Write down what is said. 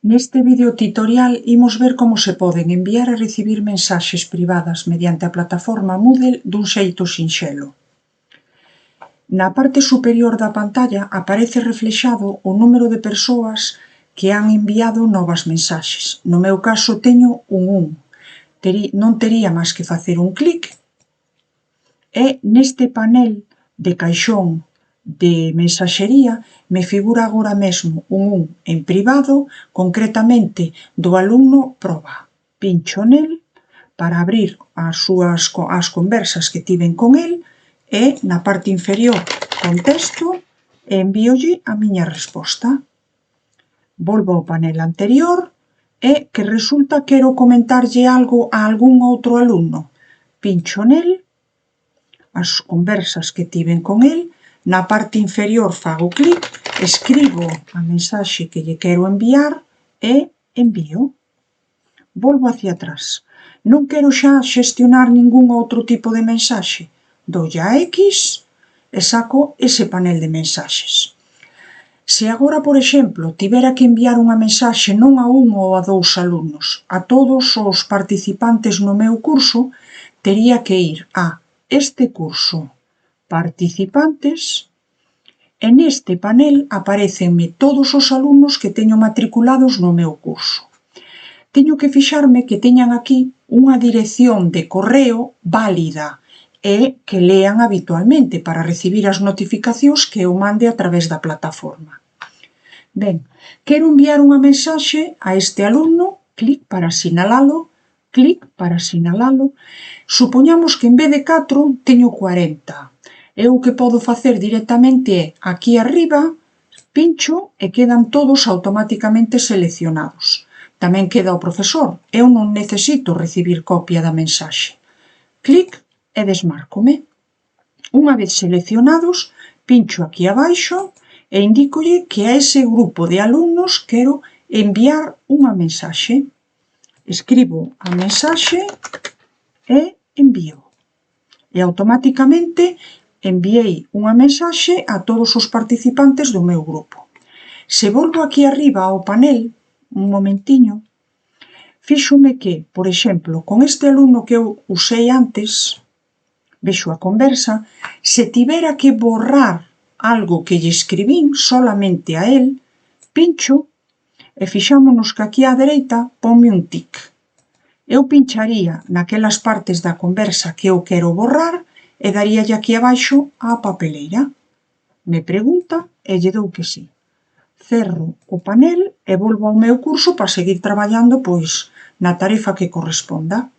Neste vídeo tutorial imos ver como se poden enviar e recibir mensaxes privadas mediante a plataforma Moodle dun xeito sinxelo. Na parte superior da pantalla aparece reflexado o número de persoas que han enviado novas mensaxes. No meu caso teño un 1. Non tería máis que facer un clic e neste panel de caixón de mensaxería me figura agora mesmo un 1 en privado, concretamente do alumno proba. Pincho nel para abrir as conversas que tiven con el e na parte inferior contesto e envíolle a miña resposta. Volvo ao panel anterior e que resulta quero comentarlle algo a algún outro alumno. Pincho nel, as conversas que tiven con el, na parte inferior fago clic, escribo a mensaxe que lle quero enviar e envío. Volvo hacia atrás. Non quero xa xestionar ningún outro tipo de mensaxe. Doulle a X e saco ese panel de mensaxes. Se agora, por exemplo, tivera que enviar unha mensaxe non a un ou a dous alumnos, a todos os participantes no meu curso, tería que ir a este curso, participantes, e neste panel aparécenme todos os alumnos que teño matriculados no meu curso. Teño que fixarme que teñan aquí unha dirección de correo válida e que lean habitualmente para recibir as notificacións que eu mande a través da plataforma. Ben, quero enviar unha mensaxe a este alumno, clic para sinalalo, clic para sinalalo. Supoñamos que en vez de 4 teño 40. Eu o que podo facer directamente é, aquí arriba, pincho e quedan todos automáticamente seleccionados. Tamén queda o profesor, eu non necesito recibir copia da mensaxe. Clic e desmárcome. Unha vez seleccionados, pincho aquí abaixo e indícolle que a ese grupo de alumnos quero enviar unha mensaxe. Escribo a mensaxe e envío. E automáticamente enviei unha mensaxe a todos os participantes do meu grupo. Se volvo aquí arriba ao panel, un momentiño, fíxome que, por exemplo, con este alumno que eu usei antes, vexo a conversa, se tivera que borrar algo que lle escribín solamente a él, pincho e fixámonos que aquí á dereita ponme un tic. Eu pincharía naquelas partes da conversa que eu quero borrar e daríalle aquí abaixo á papeleira. Me pregunta e lle dou que sí. Cerro o panel e volvo ao meu curso para seguir traballando, pois, na tarefa que corresponda.